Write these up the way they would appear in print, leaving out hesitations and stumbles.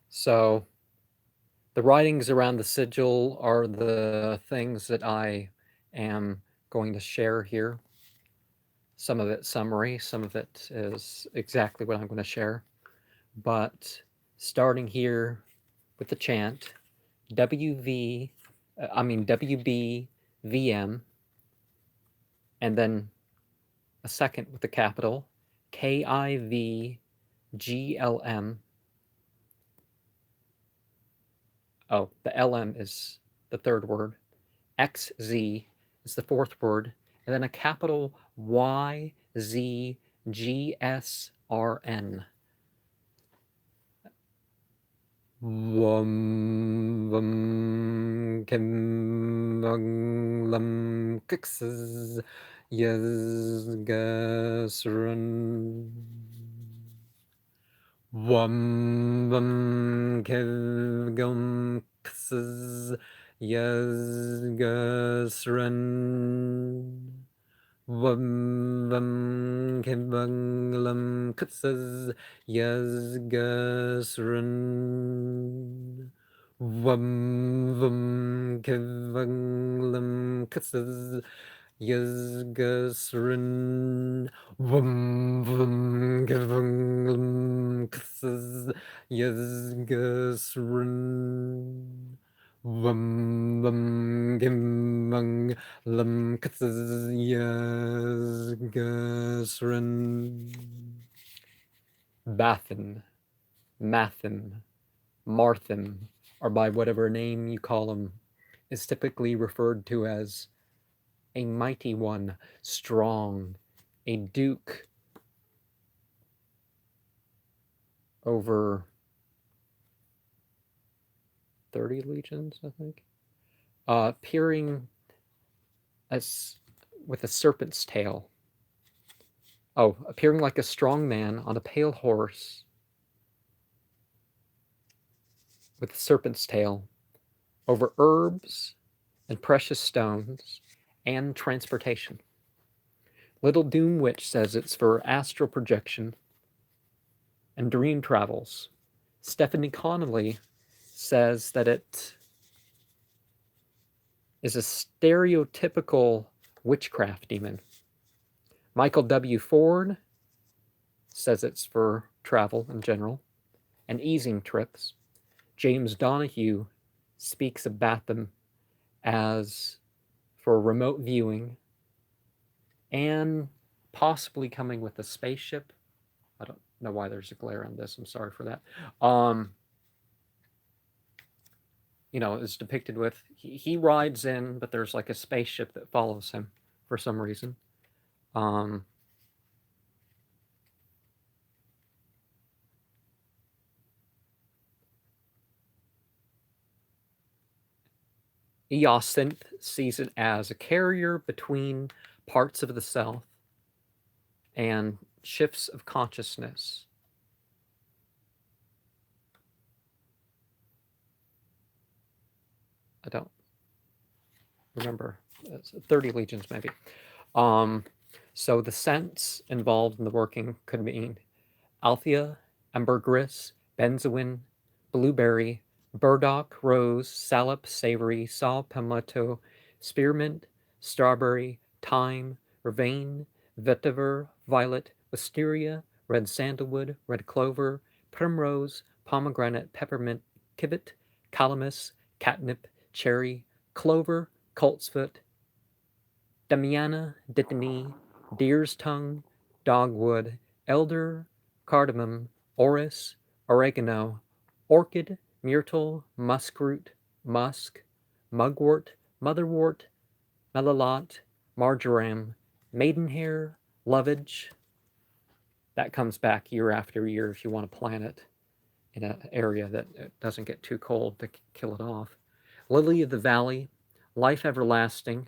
So the writings around the sigil are the things that I am going to share here. Some of it summary, some of it is exactly what I'm going to share. But starting here with the chant, WBVM, and then a second with the capital, KIVGLM. Oh, the LM is the third word. XZ is the fourth word. And then a capital YZGSRN. Wum vum kim vung lam kixes yes gasrun. Wum vum kiv gum kixes yes gasrun. Vum vum kim vung lam kixes Yazgasrun. Vum vum kivanglam kisses Yazgasrun. Vum vum kivanglam kisses Yazgasrun. Vum vum gimvang lam kisses Yazgasrun. Bathin, Mathim, Marthim, or by whatever name you call him, is typically referred to as a mighty one, strong, a duke over 30 legions, I think, appearing as with a serpent's tail. Oh, appearing like a strong man on a pale horse with a serpent's tail over herbs and precious stones and transportation. Little Doom Witch says it's for astral projection and dream travels. Stephanie Connolly says that it is a stereotypical witchcraft demon. Michael W. Ford says it's for travel in general and easing trips. James Donahue speaks of Bathin as for remote viewing and possibly coming with a spaceship. I don't know why there's a glare on this. I'm sorry for that. Is depicted with he rides in, but there's like a spaceship that follows him for some reason. Eosinth sees it as a carrier between parts of the self and shifts of consciousness. I don't remember. 30 legions, maybe. So the scents involved in the working could mean althea, ambergris, benzoin, blueberry, burdock, rose, salep, savory, saw palmetto, spearmint, strawberry, thyme, vervain, vetiver, violet, wisteria, red sandalwood, red clover, primrose, pomegranate, peppermint, civet, calamus, catnip, cherry, clover, coltsfoot, damiana, dittany, deer's tongue, dogwood, elder, cardamom, orris, oregano, orchid, myrtle, muskroot, musk, mugwort, motherwort, melilot, marjoram, maidenhair, lovage. That comes back year after year if you want to plant it in an area that it doesn't get too cold to kill it off. Lily of the valley, life everlasting,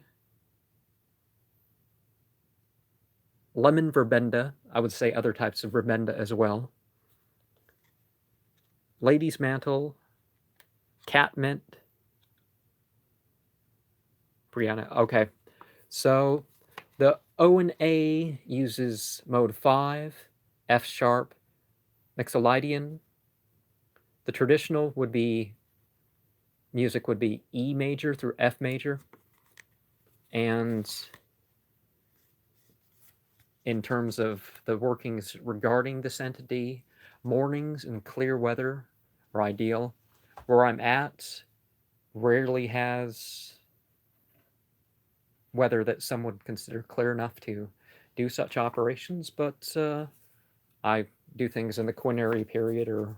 lemon verbena. I would say other types of verbena as well. Lady's mantle, catmint, Brianna. Okay, so the O and A uses mode 5, F sharp, Mixolydian. The traditional would be, music would be E major through F major. And in terms of the workings regarding this entity, mornings and clear weather are ideal. Where I'm at rarely has weather that some would consider clear enough to do such operations, but I do things in the quinary period or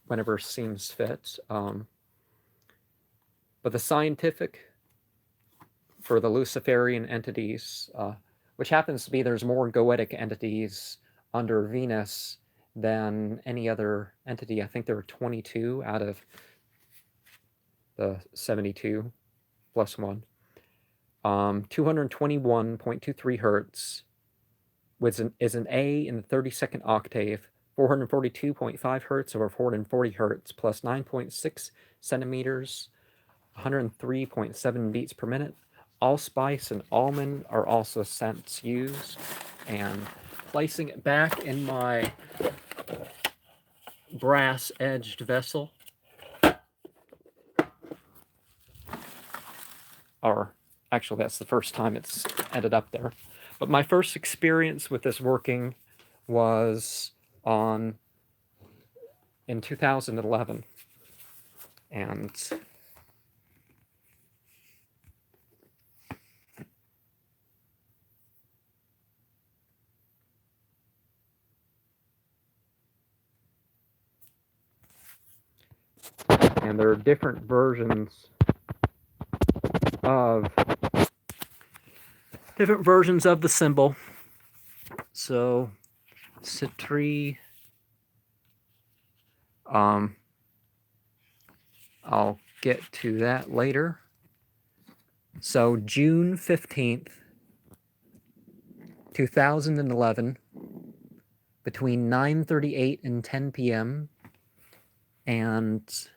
whenever seems fit. But the scientific for the Luciferian entities, which happens to be there's more goetic entities under Venus than any other entity. I think there are 22 out of the 72 plus 1. 221.23 hertz is an A in the 32nd octave, 442.5 hertz over 440 hertz, plus 9.6 centimeters, 103.7 beats per minute. Allspice and almond are also scents used. And placing it back in my brass-edged vessel, or actually that's the first time it's ended up there. But my first experience with this working was in 2011. And there are different versions of the symbol. So Citri, I'll get to that later. So June 15th, 2011, between 9:38 and 10 p.m. and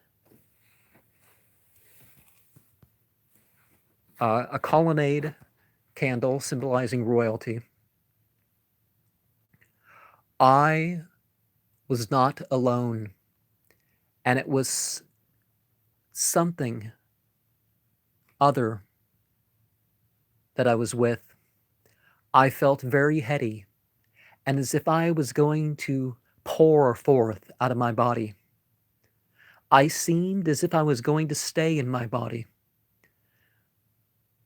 a colonnade candle symbolizing royalty. I was not alone, and it was something other that I was with. I felt very heady, and as if I was going to pour forth out of my body. I seemed as if I was going to stay in my body,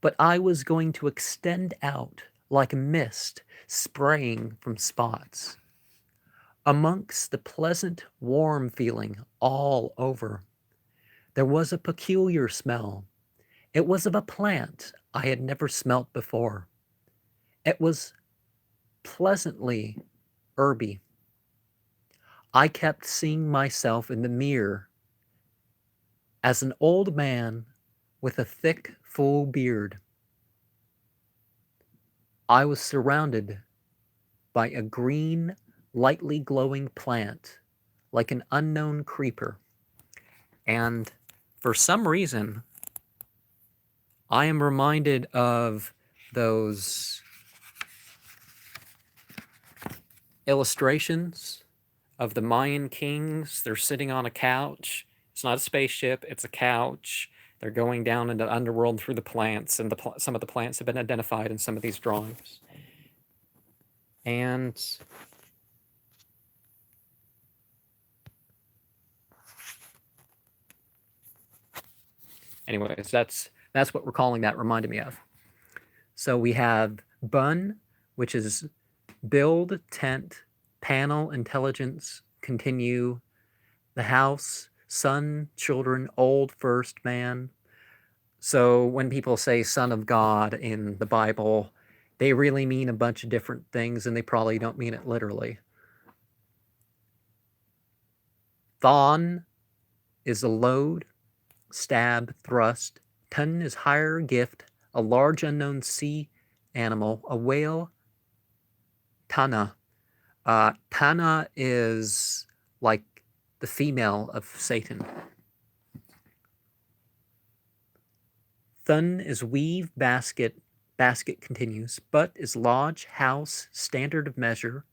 but I was going to extend out like mist spraying from spots. Amongst the pleasant, warm feeling all over, there was a peculiar smell. It was of a plant I had never smelt before. It was pleasantly herby. I kept seeing myself in the mirror as an old man with a thick, full beard. I was surrounded by a green, lightly glowing plant, like an unknown creeper. And for some reason, I am reminded of those illustrations of the Mayan kings. They're sitting on a couch. It's not a spaceship, it's a couch. They're going down into the underworld through the plants, and some of the plants have been identified in some of these drawings. And anyways, that's what recalling that reminded me of. So we have Bun, which is build, tent, panel, intelligence, continue, the house, son, children, old, first, man. So when people say son of God in the Bible, they really mean a bunch of different things, and they probably don't mean it literally. Thon is a load, stab, thrust. Tun is higher gift, a large unknown sea animal, a whale. Tana. Tana is like the female of Satan. Thun is weave, basket continues. But is lodge, house, standard of measure.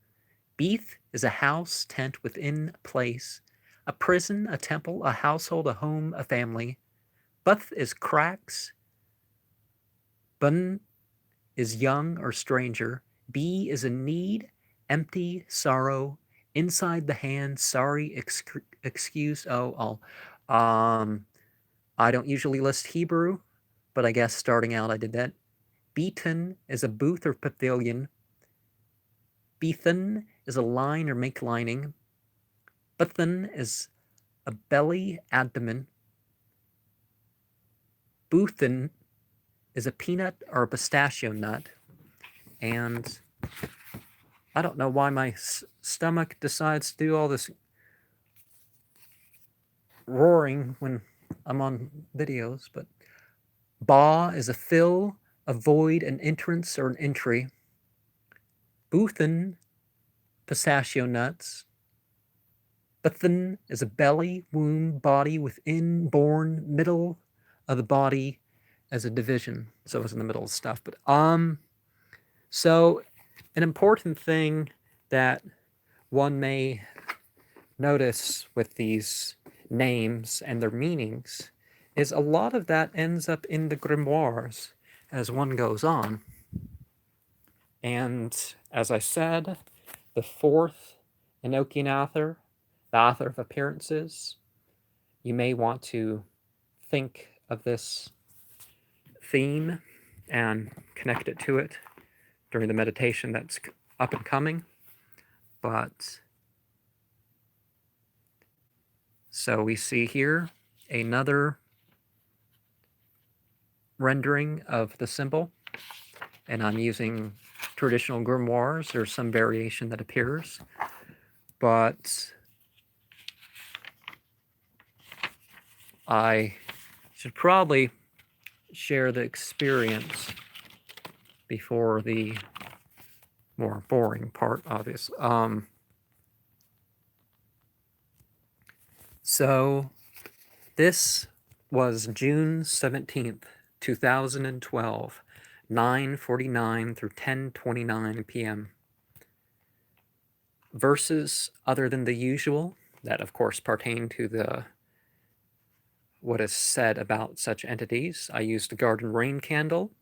Beeth is a house, tent within a place, a prison, a temple, a household, a home, a family. Buth is cracks. Bun is young or stranger. B is a need, empty, sorrow, inside the hand, sorry, excuse. Oh, I don't usually list Hebrew, but I guess starting out I did that. Beaten is a booth or pavilion. Bethan is a line or make lining. Bathin is a belly, abdomen. Boothin is a peanut or a pistachio nut. And I don't know why my stomach decides to do all this roaring when I'm on videos, but ba is a fill, a void, an entrance, or an entry. Boothin, pistachio nuts. Bathin is a belly, womb, body within, born, middle of the body as a division. So it's in the middle of stuff. But so an important thing that one may notice with these names and their meanings is a lot of that ends up in the grimoires as one goes on. And as I said, the fourth Enochian Aethyr, the Aethyr of Appearances, you may want to think of this theme and connect it to it during the meditation that's up and coming. But so we see here another rendering of the symbol, and I'm using traditional grimoires. There's some variation that appears, but I should probably share the experience before the more boring part, obviously. So this was June 17th, 2012, 9:49 through 10:29 p.m. Verses other than the usual that, of course, pertain to the what is said about such entities. I used the Garden Rain Candle,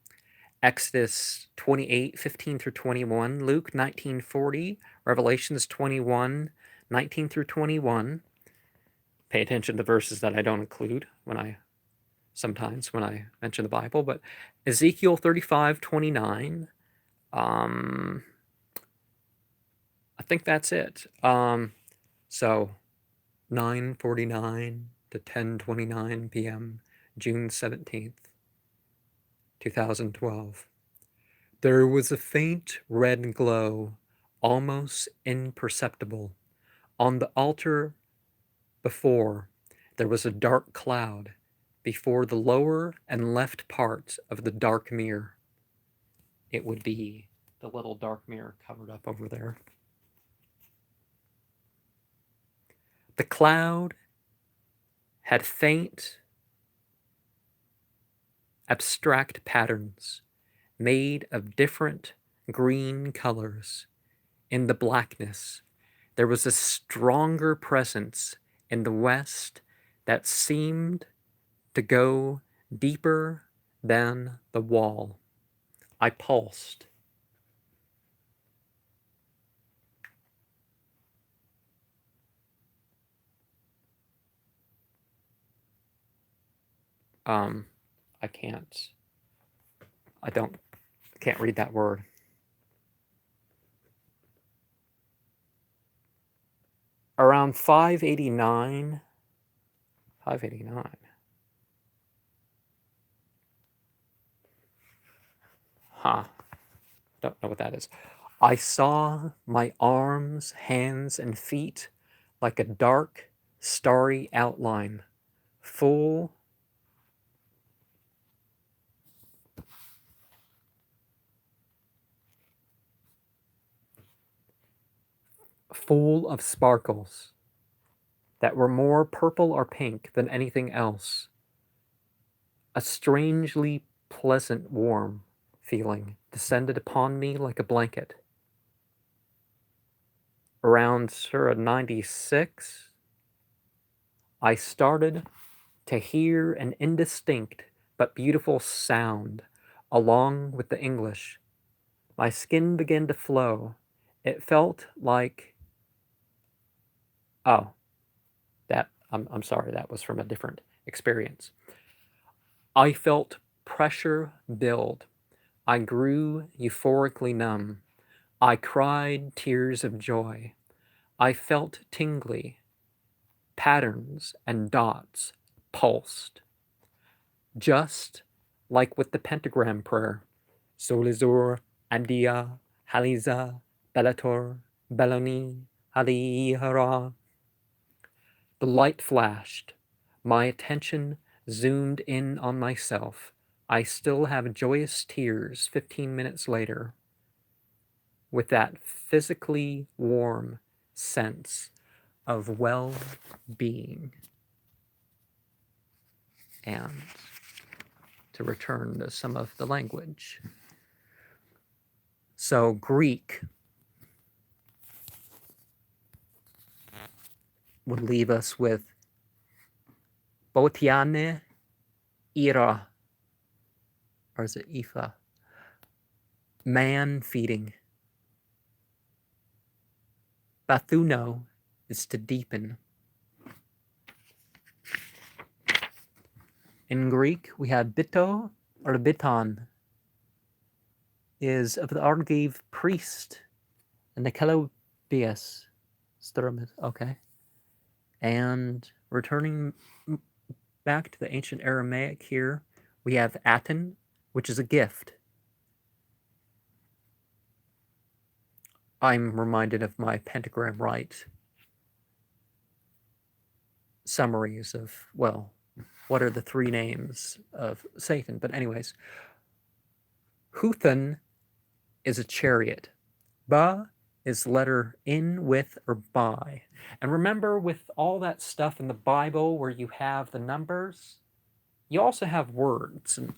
Exodus 28:15 through 21, Luke 19:40, Revelations 21:19 through 21. Pay attention to verses that I don't include sometimes when I mention the Bible, but Ezekiel 35:29. I think that's it. So 9:49 to 10:29 p.m., June 17th, 2012. There was a faint red glow, almost imperceptible. On the altar before, there was a dark cloud before the lower and left part of the dark mirror. It would be the little dark mirror covered up over there. The cloud had faint, abstract patterns made of different green colors. In the blackness, there was a stronger presence in the west that seemed to go deeper than the wall. I pulsed. I can't read that word. Around 589. Huh. Don't know what that is. I saw my arms, hands, and feet like a dark, starry outline, full of sparkles that were more purple or pink than anything else. A strangely pleasant, warm feeling descended upon me like a blanket. around Surah 96, I started to hear an indistinct but beautiful sound along with the English. My skin began to flow. It felt like, oh, I'm sorry, that was from a different experience. I felt pressure build. I grew euphorically numb. I cried tears of joy. I felt tingly. Patterns and dots pulsed. Just like with the pentagram prayer. Solizur, Adia, Haliza, Bellator, Belloni, Halihara. The light flashed. My attention zoomed in on myself. I still have joyous tears 15 minutes later, with that physically warm sense of well-being. And to return to some of the language. So Greek would leave us with Botiane Ira, or is it Ifa? Man feeding. Bathuno is to deepen. In Greek, we have Bito or Biton, is of the Argive priest, and the Calobius. Okay. And returning back to the ancient Aramaic here, we have Aten, which is a gift. I'm reminded of my pentagram rite summaries of, well, what are the three names of Satan? But anyways, Huthan is a chariot. Ba is letter in, with, or by. And remember, with all that stuff in the Bible where you have the numbers, you also have words and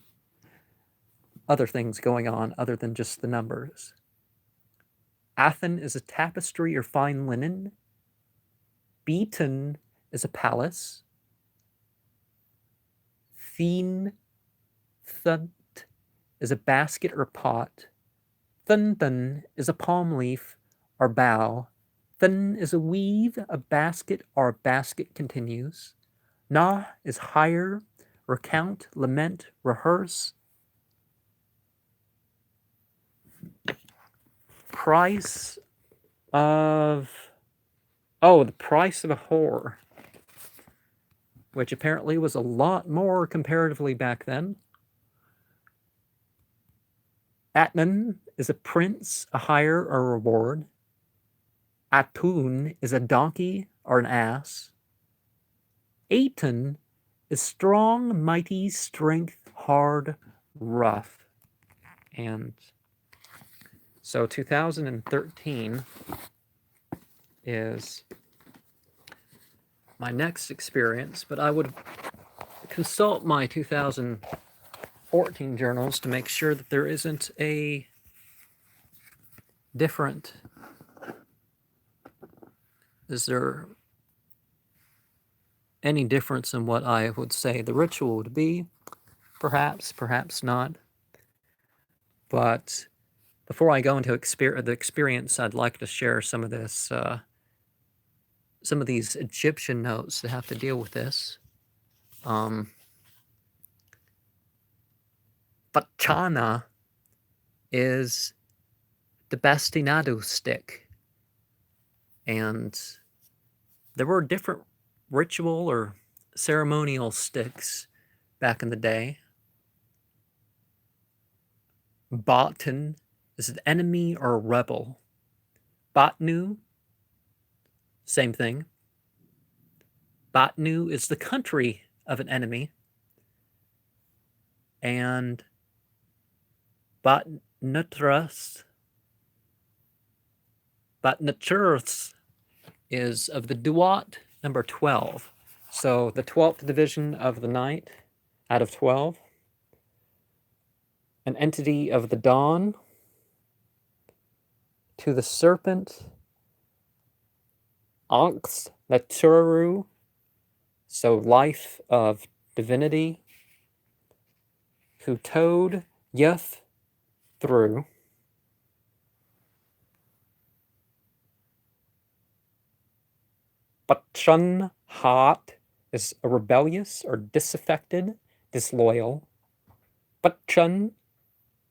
other things going on other than just the numbers. Athen is a tapestry or fine linen. Beaton is a palace. Thun is a basket or pot. Thun is a palm leaf or bough. Thun is a weave, a basket, or a basket continues. Na is hire, recount, lament, rehearse. Price of... Oh, the price of a whore, which apparently was a lot more comparatively back then. Atman is a prince, a hire, or a reward. Atun is a donkey or an ass. Aten is strong, mighty, strength, hard, rough. And so 2013 is my next experience, but I would consult my 2014 journals to make sure that there isn't a different... Is there any difference in what I would say the ritual would be? Perhaps, perhaps not. But before I go into the experience, I'd like to share some of this, some of these Egyptian notes that have to deal with this. Fatchana is the bastinado stick. And there were different ritual or ceremonial sticks back in the day. Bathin is an enemy or a rebel. Batnu, same thing. Batnu is the country of an enemy. And Batnutras is of the Duat, number 12. So the 12th division of the night out of 12. An entity of the dawn. To the serpent Ankhs Naturu, so life of divinity, who towed Yuth through. Bathin Hat is a rebellious or disaffected, disloyal. Batchun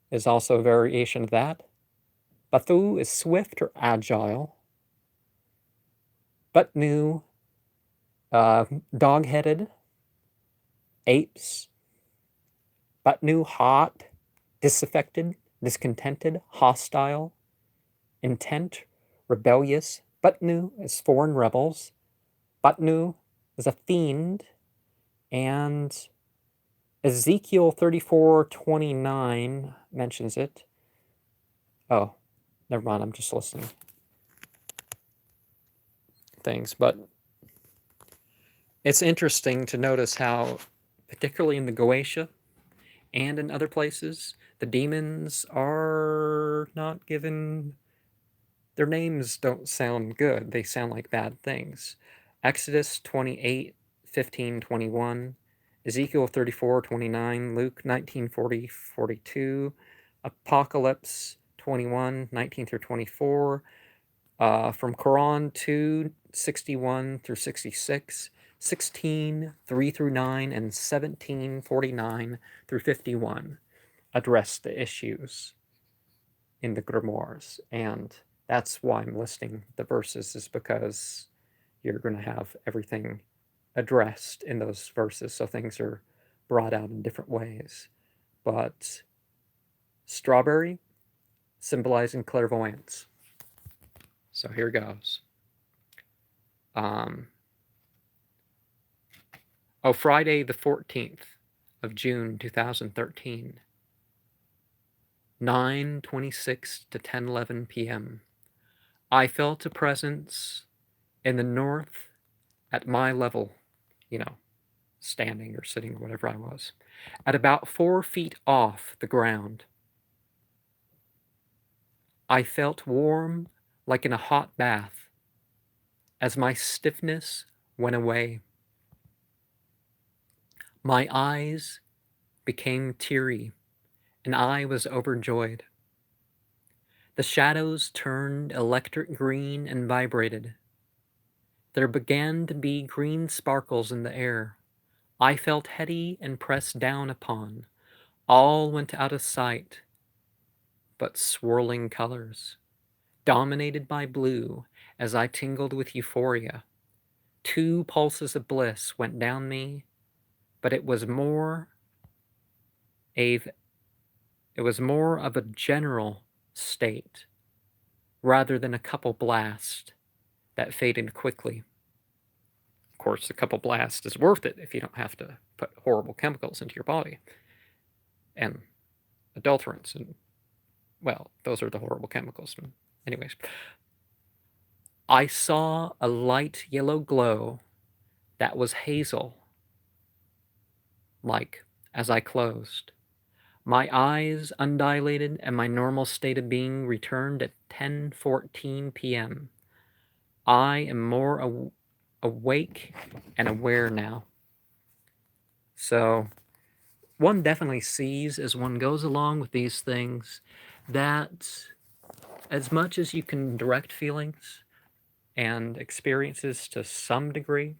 is also a variation of that. Bathu is swift or agile. Butnu, dog-headed. Apes. Butnu hot, disaffected, discontented, hostile. Intent, rebellious. Butnu is foreign rebels. Butnu is a fiend. And Ezekiel 34:29 mentions it. Oh, never mind, I'm just listening. Things, but it's interesting to notice how, particularly in the Goetia and in other places, the demons are not given, their names don't sound good. They sound like bad things. Exodus 28:15-21, Ezekiel 34:29, Luke 19:40-42, Apocalypse 21:19-24, from Quran 2:61-66, 16:3-9, and 17:49-51 address the issues in the grimoires. And that's why I'm listing the verses, is because you're going to have everything addressed in those verses, so things are brought out in different ways. But strawberry symbolizing clairvoyance. So here goes. Friday the 14th of June 2013, 9:26 to 10:11 p.m. I felt a presence in the north at my level, standing or sitting or whatever I was, at about 4 feet off the ground. I felt warm like in a hot bath as my stiffness went away. My eyes became teary, and I was overjoyed. The shadows turned electric green and vibrated. There began to be green sparkles in the air. I felt heady and pressed down upon. All went out of sight, but swirling colors, dominated by blue as I tingled with euphoria. 2 pulses of bliss went down me, but it was more of a general state rather than a couple blast that faded quickly. Of course, a couple blast is worth it if you don't have to put horrible chemicals into your body and adulterants, and well, those are the horrible chemicals. Anyways, I saw a light yellow glow that was hazel, like, as I closed. My eyes undilated and my normal state of being returned at 10:14 p.m. I am more awake and aware now. So one definitely sees as one goes along with these things that as much as you can direct feelings and experiences to some degree,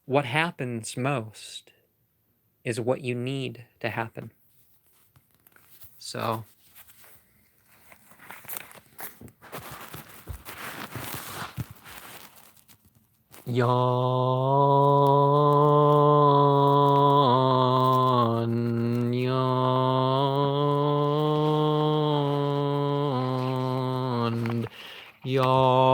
what happens most is what you need to happen. So yawn, yawn, yawn,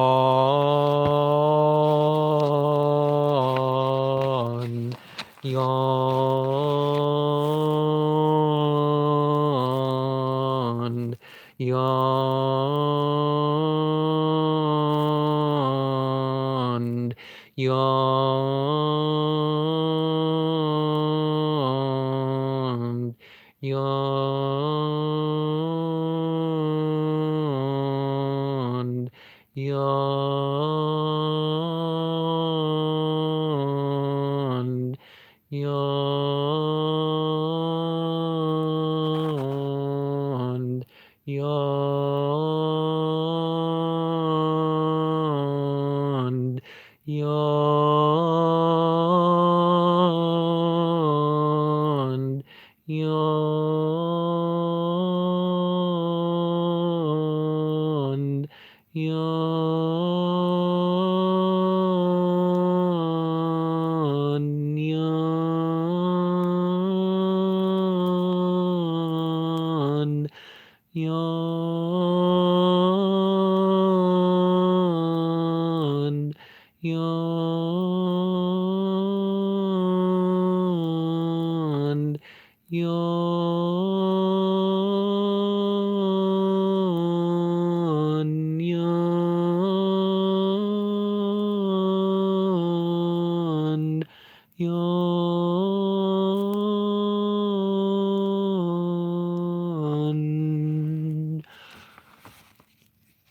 yawn, yawn, yawn, yawn, yawn. yawned, yawned, yawned, yawned, yawned, yawned, yawn, yawn, yawn.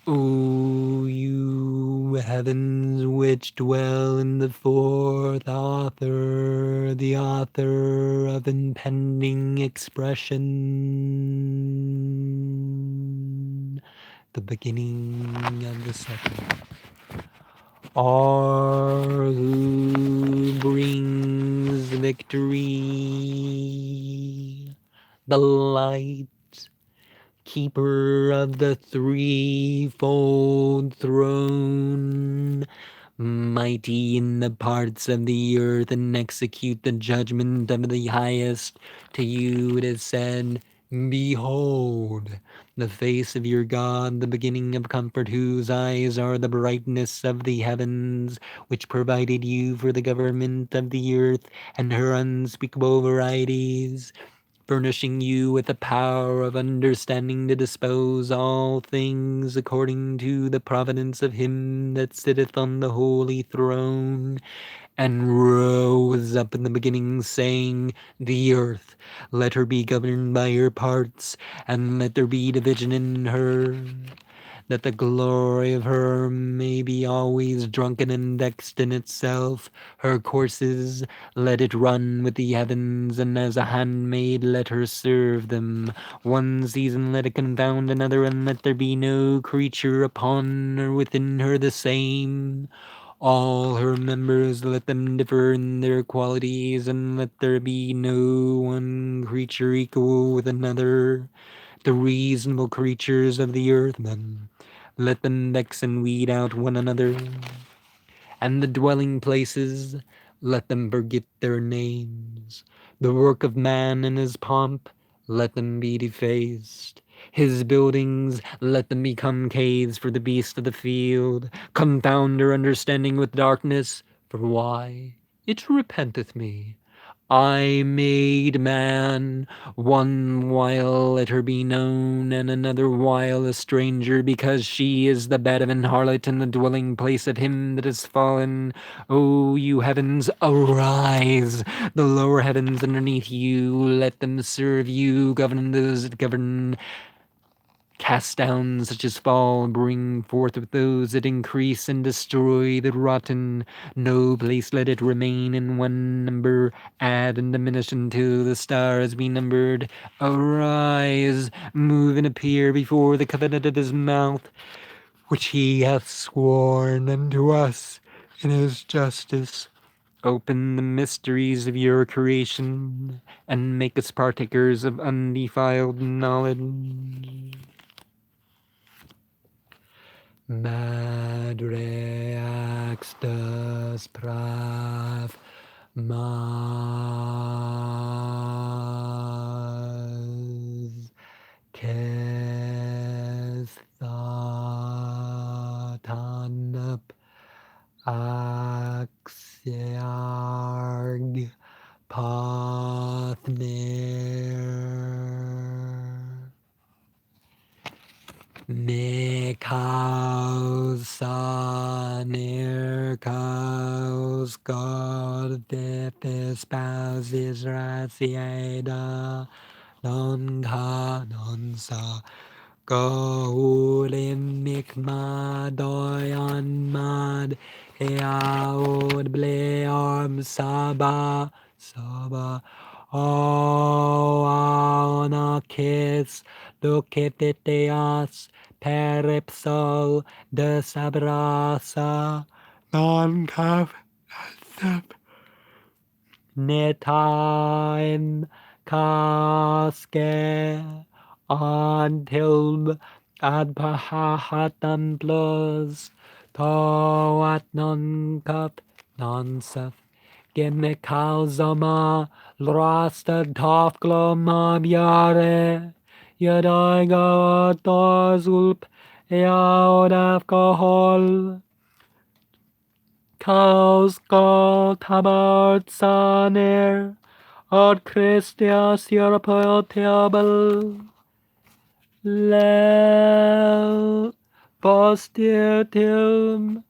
O you heavens which dwell in the fourth author, the author of impending expression, the beginning of the second, are who brings victory, the light, keeper of the threefold throne, mighty in the parts of the earth, and execute the judgment of the highest. To you it is said, behold, the face of your God, the beginning of comfort, whose eyes are the brightness of the heavens, which provided you for the government of the earth and her unspeakable varieties, furnishing you with the power of understanding to dispose all things according to the providence of him that sitteth on the holy throne, and rose up in the beginning, saying, the earth, let her be governed by her parts, and let there be division in her, that the glory of her may be always drunken and vexed in itself. Her courses let it run with the heavens, and as a handmaid let her serve them. One season let it confound another, and let there be no creature upon or within her the same. All her members let them differ in their qualities, and let there be no one creature equal with another. The reasonable creatures of the earth, then, let them vex and weed out one another, and the dwelling places, let them forget their names. The work of man and his pomp, let them be defaced. His buildings, let them become caves for the beast of the field. Confound her understanding with darkness, for why? It repenteth me. I made man, one while let her be known, and another while a stranger, because she is the bed of an harlot and the dwelling place of him that is fallen. O you heavens, arise! The lower heavens underneath you, let them serve you, govern those that govern. Cast down such as fall, bring forth with those that increase, and destroy the rotten. No place let it remain in one number, add and diminish until the stars be numbered. Arise, move and appear before the covenant of his mouth, which he hath sworn unto us in his justice. Open the mysteries of your creation, and make us partakers of undefiled knowledge. Madre axtas prav mas kethatanap axiarg pathner. Nikaus nirkaus God espouses rasieda non ka non sa Gaulim mikma doyan mad eaud blearm saba o anakis Luciferians peripsol de sabrasa non-cap Netim kaske until adpahatam plus toat non cup non-sef Gimmikalzama Rasta Tofglomabjare Yadaiga Torzulp Eaod alcohol Kausko Tabart Saner Od Christias Europoteabel Lel Postiertilm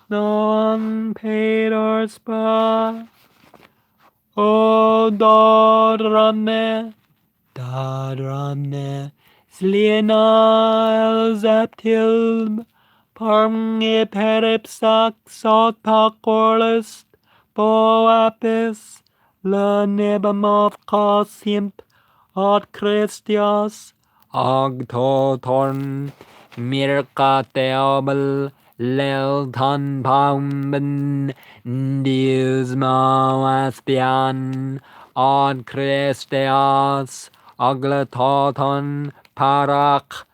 Non Peter Spa O Dodrame Slina Zaptilm Parmge Peripsak Sot Pakorlist Boapis Le Nebamov Kosimp Od Christias Ogtotorn Mirka Theobel Lelton Paumen Diusma Aspian Od Christias Ogletoton Parak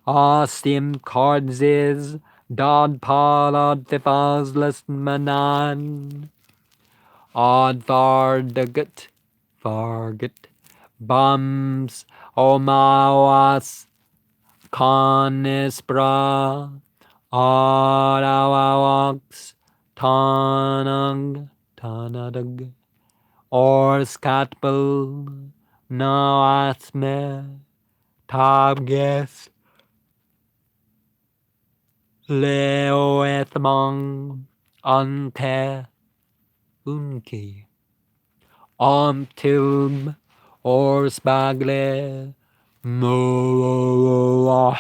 Ostim Cordzis Dod Palod Thifazless Manan Odd Vardagut Bums Omawas Conispra Odawawax Tanag Or Skatbel Noasme Tabges Leoethmong Unte Unki Omtilm or Spagle Moah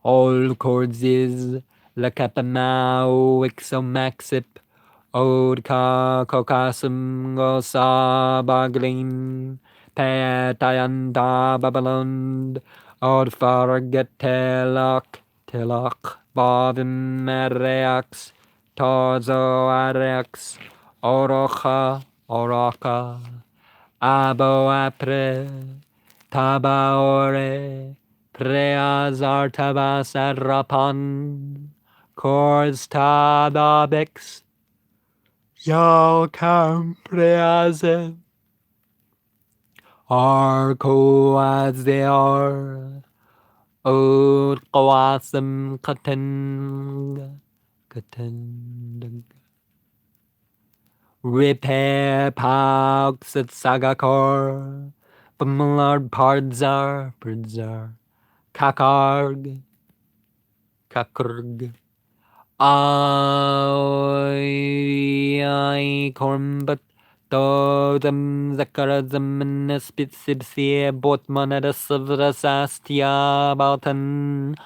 All Chordsis La Capanao Ixomaxip Odka Kokasum Gosa Baglim Petayanda Babylon Od Fargetelak Telak Bavim Mereax Tozo Arex Oroka Abo apre tabaore preazar tabas arrapan cors tababix Yal cam preaze arco as they are od qawasam kateng Repair Pax at Sagakor Bumlard Pardzar Kakarg Ai Kormbat Dodam Zakarazam Nespitsipsia Botmanada Savrasastia Baltan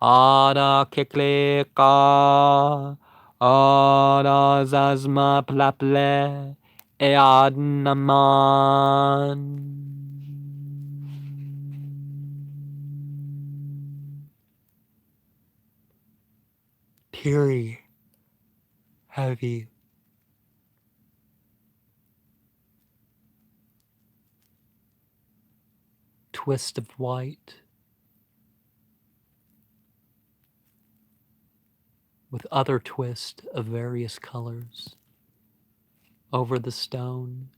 Ada Kikleka Ada Zazma Plaple Eadnaman Teary Heavy Twist of white with other twist of various colors over the stone.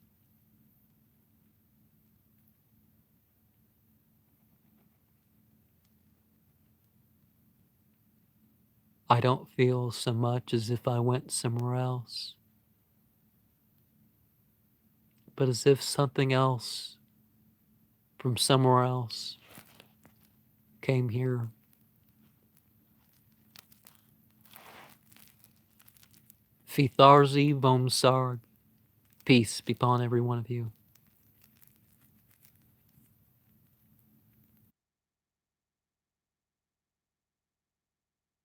I don't feel so much as if I went somewhere else, but as if something else from somewhere else came here. Fitharzi Vomsarg. Peace be upon every one of you.